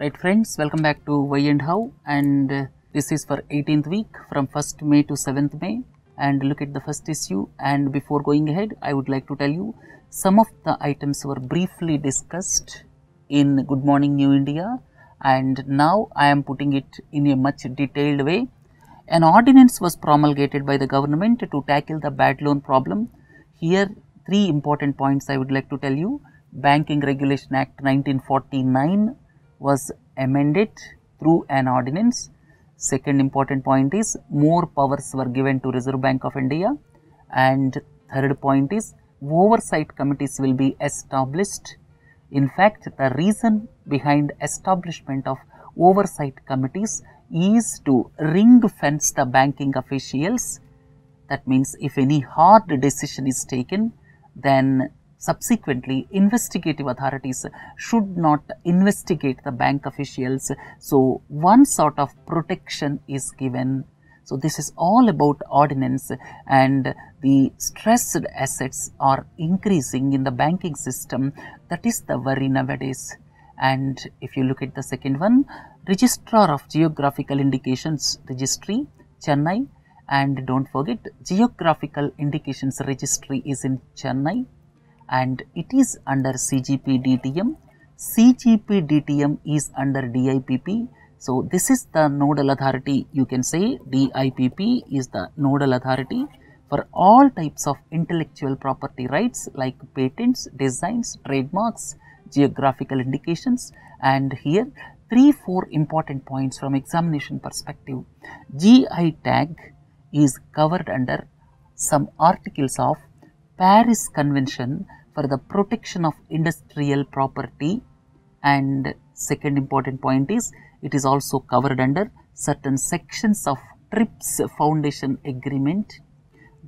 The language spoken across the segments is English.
Right friends, welcome back to Why and How, and this is for 18th week from 1st May to 7th May, and look at the first issue. And before going ahead, I would like to tell you some of the items were briefly discussed in Good Morning New India, and now I am putting it in a much detailed way. An ordinance was promulgated by the government to tackle the bad loan problem. Here, three important points I would like to tell you. Banking Regulation Act 1949 was amended through an ordinance. Second important point is more powers were given to Reserve Bank of India. And third point is oversight committees will be established. In fact, the reason behind establishment of oversight committees is to ring fence the banking officials. That means if any hard decision is taken, then subsequently investigative authorities should not investigate the bank officials. So one sort of protection is given. So this is all about ordinance, and the stressed assets are increasing in the banking system. That is the worry nowadays. And if you look at the second one, Registrar of Geographical Indications Registry, Chennai, and don't forget Geographical Indications Registry is in Chennai, and it is under CGP DTM. CGP DTM is under DIPP. So this is the nodal authority. You can say DIPP is the nodal authority for all types of intellectual property rights like patents, designs, trademarks, geographical indications. And here 3-4 important points from examination perspective. GI tag is covered under some articles of Paris Convention for the protection of industrial property, and second important point is it is also covered under certain sections of TRIPS Foundation Agreement.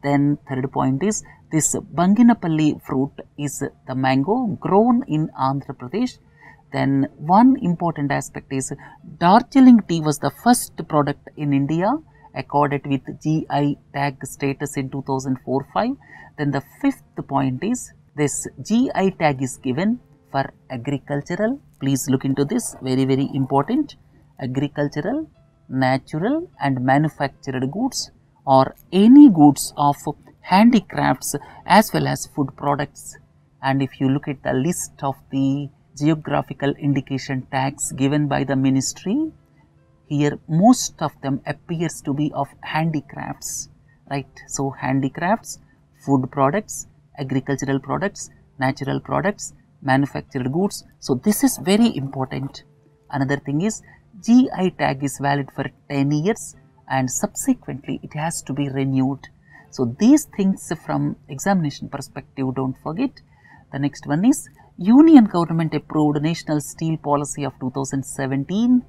Then third point is this Banginapalli fruit is the mango grown in Andhra Pradesh. Then one important aspect is Darjeeling tea was the first product in India accorded with GI tag status in 2004-5. Then the fifth point is this GI tag is given for agricultural. Please look into this, very important. Agricultural, natural and manufactured goods, or any goods of handicrafts as well as food products. And if you look at the list of the geographical indication tags given by the ministry, here most of them appears to be of handicrafts, right? So handicrafts, food products, agricultural products, natural products, manufactured goods. So this is very important. Another thing is GI tag is valid for 10 years and subsequently it has to be renewed. So these things from examination perspective, don't forget. The next one is Union Government approved National Steel Policy of 2017.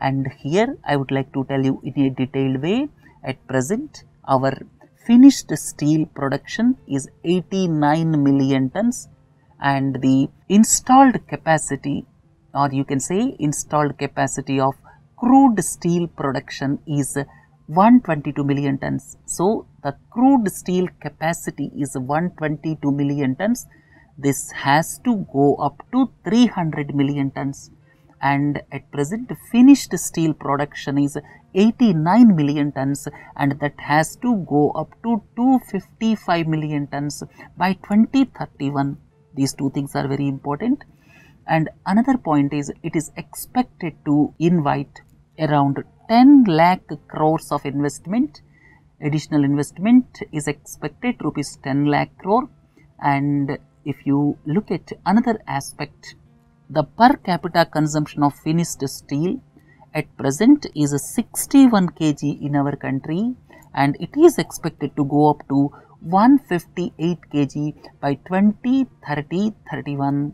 And here I would like to tell you in a detailed way, at present our finished steel production is 89 million tons, and the installed capacity, or you can say installed capacity of crude steel production is 122 million tons. So the crude steel capacity is 122 million tons. This has to go up to 300 million tons. And at present finished steel production is 89 million tons, and that has to go up to 255 million tons by 2031. These two things are very important. And another point is it is expected to invite around 10 lakh crores of investment. Additional investment is expected rupees 10 lakh crore. And if you look at another aspect, the per capita consumption of finished steel at present is 61 kg in our country, and it is expected to go up to 158 kg by 2030-31.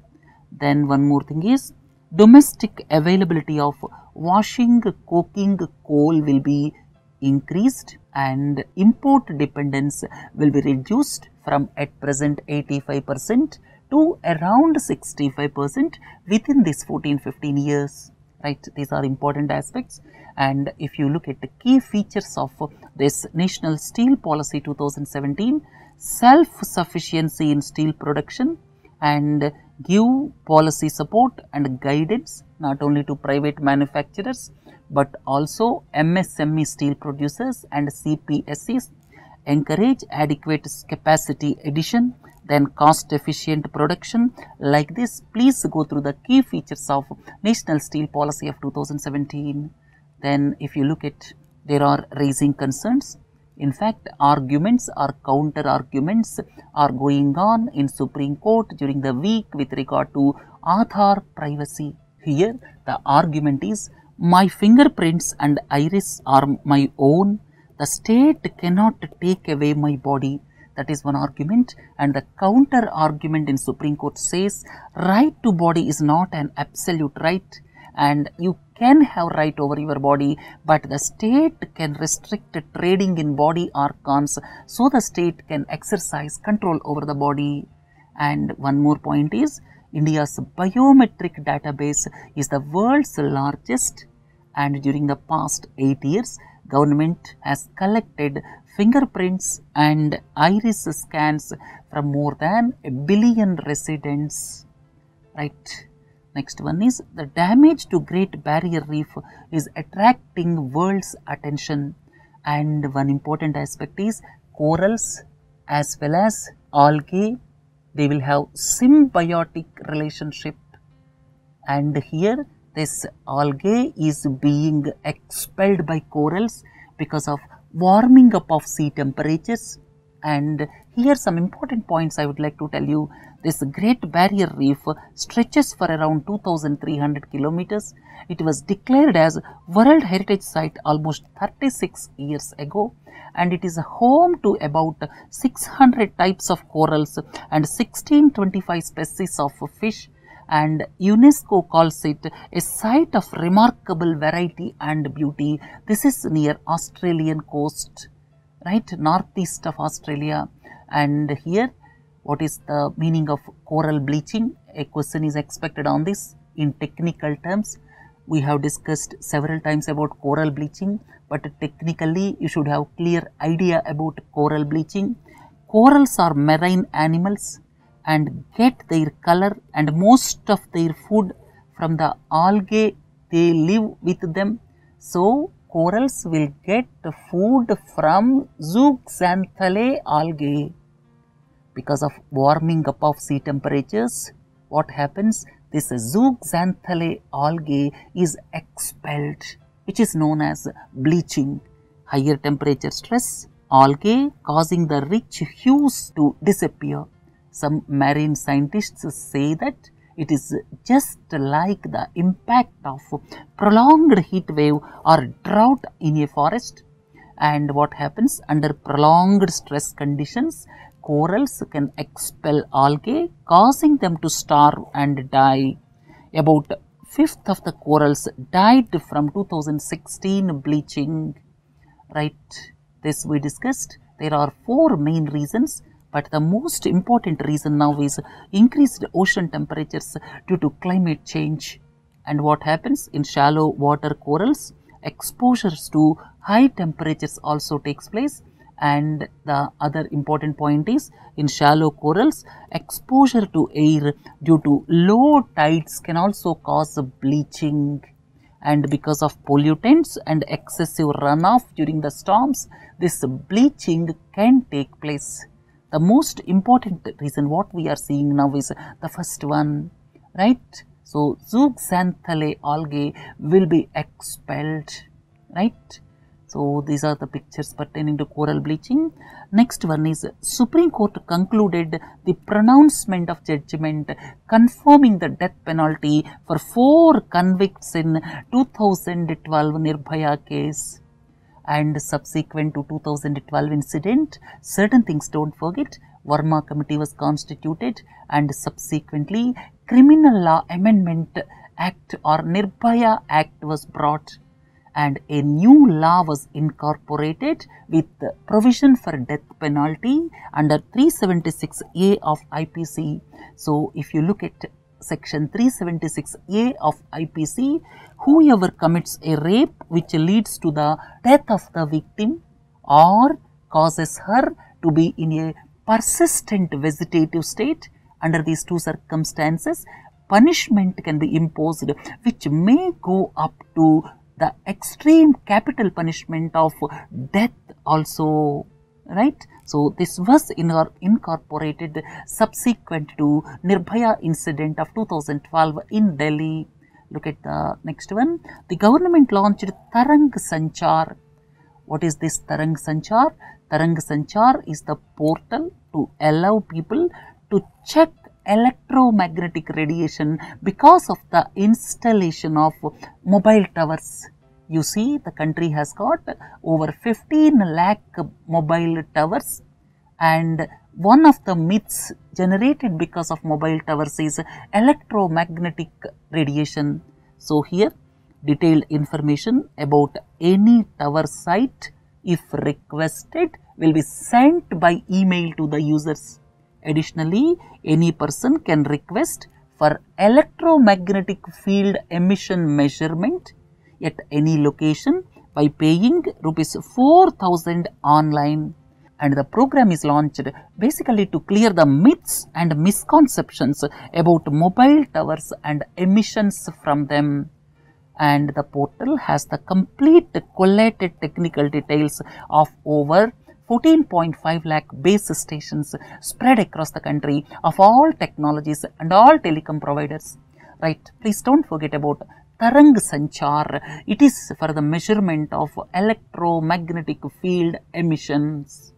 Then one more thing is domestic availability of washing coking coal will be increased, and import dependence will be reduced from at present 85% to around 65% within this 14-15 years, right? These are important aspects. And if you look at the key features of this National Steel Policy 2017, self-sufficiency in steel production, and give policy support and guidance not only to private manufacturers but also MSME steel producers and CPSEs, encourage adequate capacity addition, then cost efficient production. Like this, please go through the key features of National Steel Policy of 2017. Then if you look at, there are raising concerns. In fact, arguments or counter arguments are going on in Supreme Court during the week with regard to Aadhaar privacy. Here the argument is, my fingerprints and iris are my own. The state cannot take away my body. That is one argument. And the counter argument in Supreme Court says, right to body is not an absolute right, and you can have right over your body, but the state can restrict trading in body organs, so the state can exercise control over the body. And one more point is, India's biometric database is the world's largest, and during the past 8 years, government has collected fingerprints and iris scans from more than 1 billion residents. Right. Next one is, the damage to Great Barrier Reef is attracting world's attention, and one important aspect is corals as well as algae, they will have symbiotic relationship, and here this algae is being expelled by corals because of warming up of sea temperatures. And here some important points I would like to tell you. This Great Barrier Reef stretches for around 2,300 kilometers. It was declared as World Heritage Site almost 36 years ago, and it is a home to about 600 types of corals and 1625 species of fish, and UNESCO calls it a site of remarkable variety and beauty. This is near Australian coast, right, northeast of Australia. And here, what is the meaning of coral bleaching? A question is expected on this in technical terms. We have discussed several times about coral bleaching, but technically you should have clear idea about coral bleaching. Corals are marine animals and get their color and most of their food from the algae they live with them. So corals will get food from zooxanthellae algae. Because of warming up of sea temperatures, what happens? This zooxanthellae algae is expelled, which is known as bleaching. Higher temperature stress, algae causing the rich hues to disappear. Some marine scientists say that it is just like the impact of prolonged heat wave or drought in a forest. And what happens under prolonged stress conditions? Corals can expel algae, causing them to starve and die. About 1/5 of the corals died from 2016 bleaching. Right, this we discussed. There are 4 main reasons, but the most important reason now is increased ocean temperatures due to climate change. And what happens in shallow water corals? Exposures to high temperatures also takes place. And the other important point is, in shallow corals, exposure to air due to low tides can also cause bleaching. And because of pollutants and excessive runoff during the storms, this bleaching can take place. The most important reason what we are seeing now is the first one, right? So zooxanthellae algae will be expelled, right? So these are the pictures pertaining to coral bleaching. Next one is, Supreme Court concluded the pronouncement of judgment confirming the death penalty for 4 convicts in 2012 Nirbhaya case. And subsequent to 2012 incident, certain things don't forget, Verma committee was constituted, and subsequently Criminal Law Amendment Act or Nirbhaya Act was brought, and a new law was incorporated with provision for death penalty under 376A of IPC. So if you look at section 376A of IPC, whoever commits a rape which leads to the death of the victim or causes her to be in a persistent vegetative state Under these two circumstances, punishment can be imposed, which may go up to the extreme capital punishment of death also, right? So this was incorporated subsequent to Nirbhaya incident of 2012 in Delhi. Look at the next one. The government launched Tarang Sanchar. What is this Tarang Sanchar? Tarang Sanchar is the portal to allow people to check electromagnetic radiation because of the installation of mobile towers. You see, the country has got over 15 lakh mobile towers, and one of the myths generated because of mobile towers is electromagnetic radiation. So here, detailed information about any tower site, if requested, will be sent by email to the users. Additionally, any person can request for electromagnetic field emission measurement at any location by paying rupees 4,000 online. And the program is launched basically to clear the myths and misconceptions about mobile towers and emissions from them. And the portal has the complete collated technical details of over 14.5 lakh base stations spread across the country of all technologies and all telecom providers. Right, please don't forget about Tarang Sanchar. It is for the measurement of electromagnetic field emissions.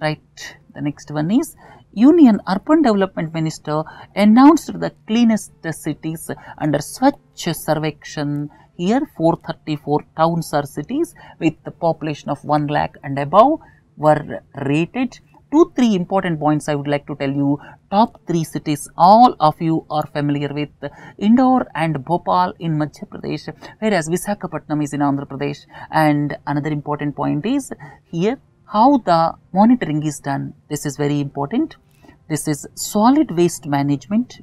Right, the next one is Union Urban Development Minister announced the cleanest cities under Swachh Sarvekshan. Here 434 towns or cities with the population of 1 lakh and above were rated. 2-3 important points I would like to tell you. Top 3 cities all of you are familiar with: Indore and Bhopal in Madhya Pradesh, whereas Visakhapatnam is in Andhra Pradesh. And another important point is here how the monitoring is done. This is very important. This is solid waste management,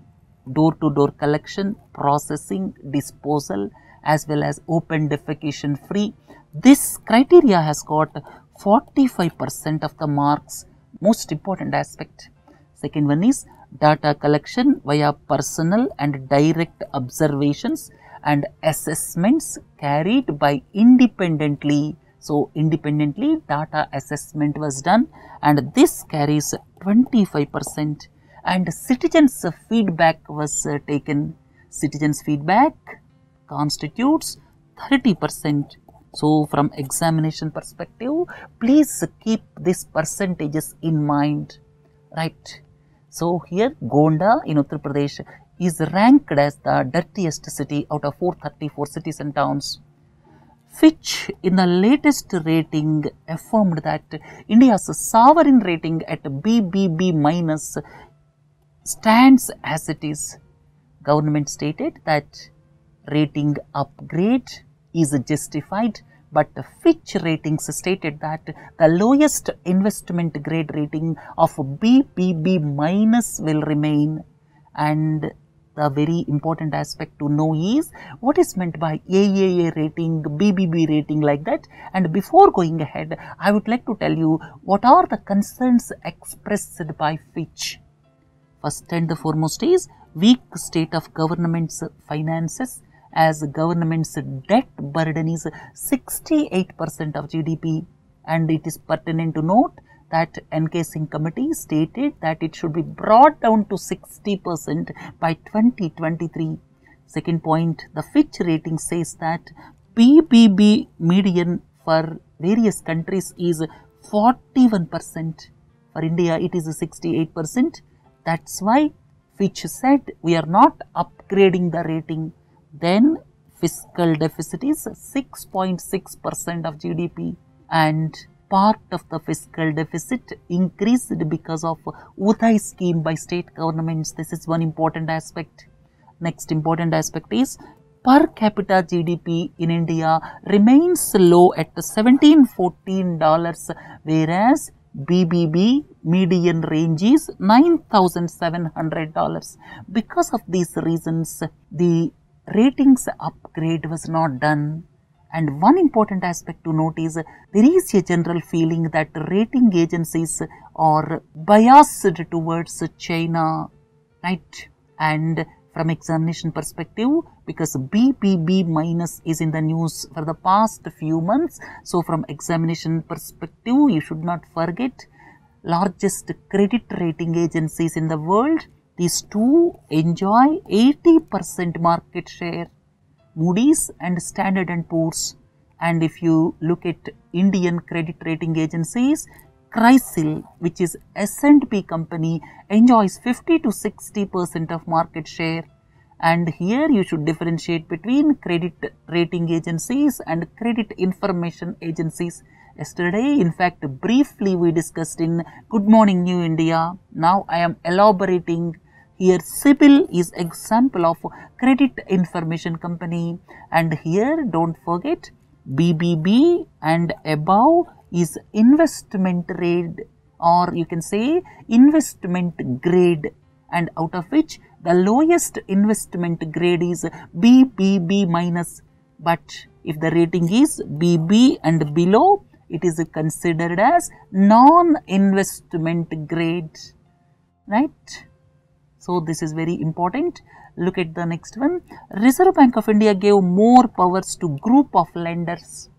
door-to-door collection, processing, disposal, as well as open defecation free. This criteria has got 45% of the marks. Most important aspect. Second one is data collection via personal and direct observations and assessments carried by independently. So independently data assessment was done, and this carries 25%. And citizens feedback was taken. Citizens feedback constitutes 30%. So from examination perspective, please keep these percentages in mind, right? So here Gonda in Uttar Pradesh is ranked as the dirtiest city out of 434 cities and towns. Fitch in the latest rating affirmed that India's sovereign rating at BBB minus stands as it is. Government stated that rating upgrade is justified, but Fitch ratings stated that the lowest investment grade rating of BBB minus will remain. And the very important aspect to know is what is meant by AAA rating, BBB rating, like that. And before going ahead, I would like to tell you what are the concerns expressed by Fitch. First and the foremost is weak state of government's finances, as government's debt burden is 68% of GDP, and it is pertinent to note that NK Singh committee stated that it should be brought down to 60% by 2023. Second point, the Fitch rating says that BBB median for various countries is 41%. For India, it is 68%. That's why Fitch said we are not upgrading the rating. Then fiscal deficit is 6.6% of GDP, and part of the fiscal deficit increased because of Uday scheme by state governments. This is one important aspect. Next important aspect is per capita GDP in India remains low at $17-14, whereas BBB median range is $9,700. Because of these reasons, the ratings upgrade was not done. And one important aspect to note is there is a general feeling that rating agencies are biased towards China. right? And from examination perspective, because BBB minus is in the news for the past few months, so from examination perspective, you should not forget largest credit rating agencies in the world. These two enjoy 80% market share, Moody's and Standard & Poor's. And if you look at Indian credit rating agencies, CRISIL, which is S&P company, enjoys 50 to 60% of market share. And here you should differentiate between credit rating agencies and credit information agencies. Yesterday, in fact, briefly we discussed in Good Morning New India. Now I am elaborating. Here CIBIL is example of credit information company, and here don't forget BBB and above is investment grade, or you can say investment grade, and out of which the lowest investment grade is BBB minus. But if the rating is BB and below, it is considered as non-investment grade, right? So this is very important. Look at the next one. Reserve Bank of India gave more powers to group of lenders.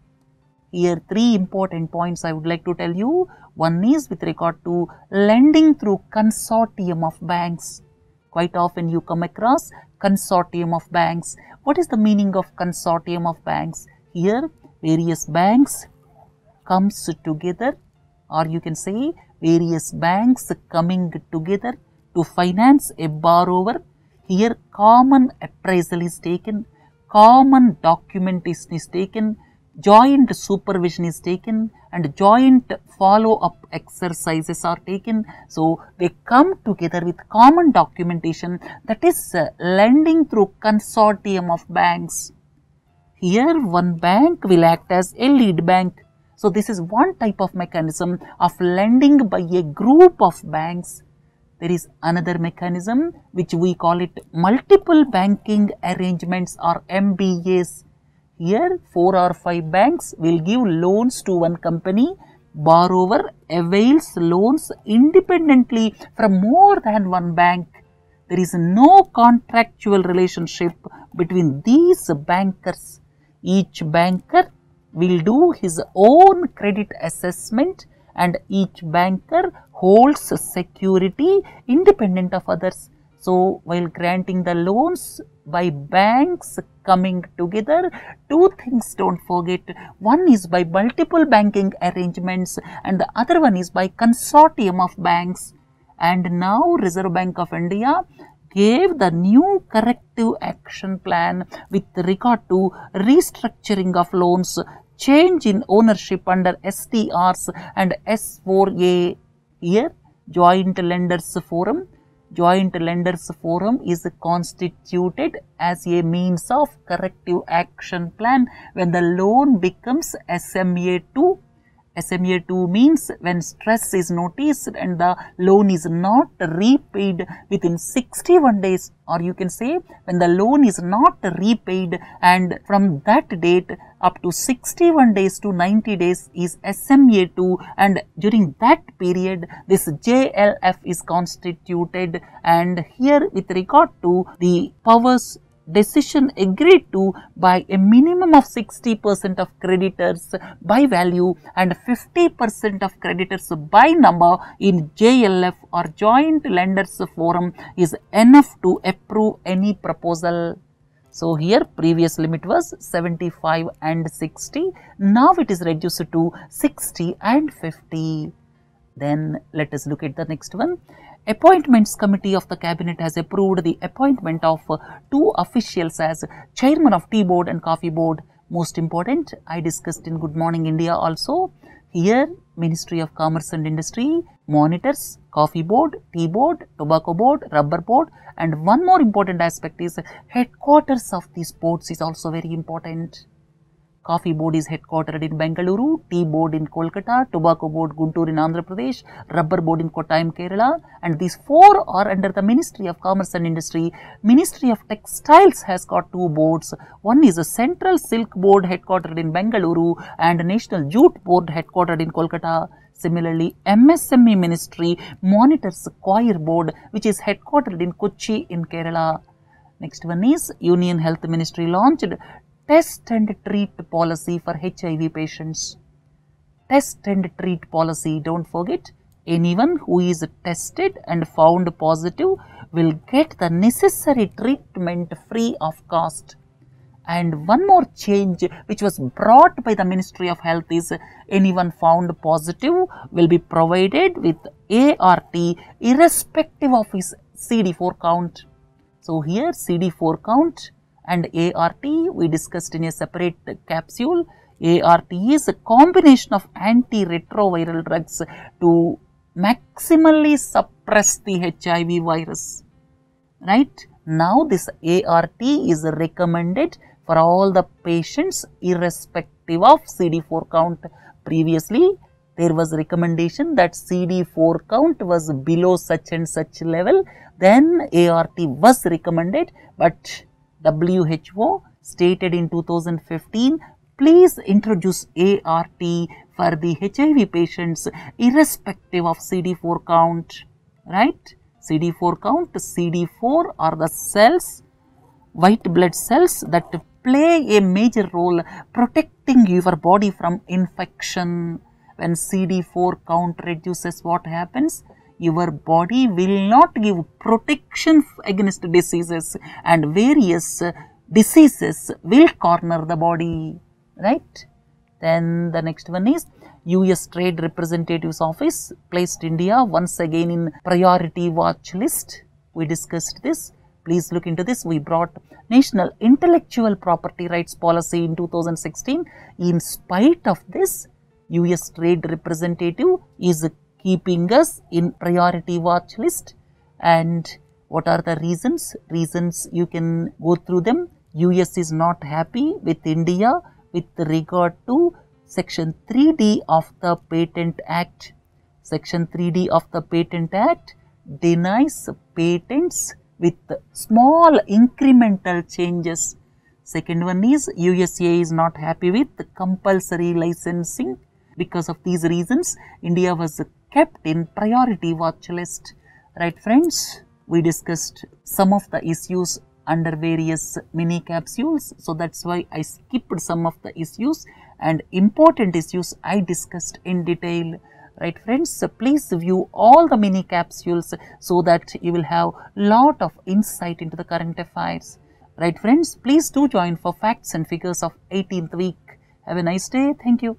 Here three important points I would like to tell you. One is with regard to lending through consortium of banks. Quite often you come across consortium of banks. What is the meaning of consortium of banks? Here various banks comes together, or you can say various banks coming together to finance a borrower. Here common appraisal is taken, common documentation is taken, joint supervision is taken, and joint follow-up exercises are taken. So they come together with common documentation, that is lending through consortium of banks. Here one bank will act as a lead bank. So this is one type of mechanism of lending by a group of banks. There is another mechanism which we call it multiple banking arrangements, or MBAs. Here 4 or 5 banks will give loans to one company. Borrower avails loans independently from more than one bank. There is no contractual relationship between these bankers. Each banker will do his own credit assessment, and each banker holds security independent of others. So while granting the loans by banks coming together, two things don't forget. One is by multiple banking arrangements and the other one is by consortium of banks. And now Reserve Bank of India gave the new corrective action plan with regard to restructuring of loans, change in ownership under STRs and S4A. Here Joint Lenders Forum. Joint Lenders Forum is constituted as a means of corrective action plan when the loan becomes SMA2. SMA2 means when stress is noticed and the loan is not repaid within 61 days, or you can say when the loan is not repaid and from that date up to 61 days to 90 days is SMA2, and during that period this JLF is constituted. And here with regard to the powers, decision agreed to by a minimum of 60% of creditors by value and 50% of creditors by number in JLF or Joint Lenders Forum is enough to approve any proposal. So here previous limit was 75 and 60. Now it is reduced to 60 and 50. Then let us look at the next one. Appointments Committee of the Cabinet has approved the appointment of 2 officials as Chairman of Tea Board and Coffee Board. Most important, I discussed in Good Morning India also. Here Ministry of Commerce and Industry monitors Coffee Board, Tea Board, Tobacco Board, Rubber Board, and one more important aspect is headquarters of these boards is also very important. Coffee Board is headquartered in Bengaluru, Tea Board in Kolkata, Tobacco Board Guntur in Andhra Pradesh, Rubber Board in Kottayam, Kerala, and these 4 are under the Ministry of Commerce and Industry. Ministry of Textiles has got 2 boards. One is a Central Silk Board headquartered in Bengaluru and National Jute Board headquartered in Kolkata. Similarly, MSME Ministry monitors Choir Board, which is headquartered in Kochi in Kerala. Next one is Union Health Ministry launched test and treat policy for HIV patients. Test and treat policy, don't forget, anyone who is tested and found positive will get the necessary treatment free of cost. And one more change which was brought by the Ministry of Health is anyone found positive will be provided with ART irrespective of his CD4 count. So here CD4 count and ART we discussed in a separate capsule. ART is a combination of antiretroviral drugs to maximally suppress the HIV virus. Right? Now this ART is recommended for all the patients irrespective of CD4 count. Previously, there was recommendation that CD4 count was below such and such level, then ART was recommended, but WHO stated in 2015, please introduce ART for the HIV patients irrespective of CD4 count, right? CD4 count, CD4 are the cells, white blood cells that play a major role protecting your body from infection. When CD4 count reduces, what happens? Your body will not give protection against diseases and various diseases will corner the body, right? Then the next one is US Trade Representative's Office placed India once again in priority watch list. We discussed this. Please look into this. We brought National Intellectual Property Rights Policy in 2016. In spite of this, US Trade Representative is keeping us in priority watch list. And what are the reasons? Reasons you can go through them. US is not happy with India with regard to Section 3D of the Patent Act. Section 3D of the Patent Act denies patents with small incremental changes. Second one is USA is not happy with compulsory licensing. Because of these reasons, India was kept in priority watch list. Right friends, we discussed some of the issues under various mini capsules. So that's why I skipped some of the issues, and important issues I discussed in detail. Right friends, so please view all the mini capsules so that you will have lot of insight into the current affairs. Right friends, please do join for facts and figures of 18th week. Have a nice day. Thank you.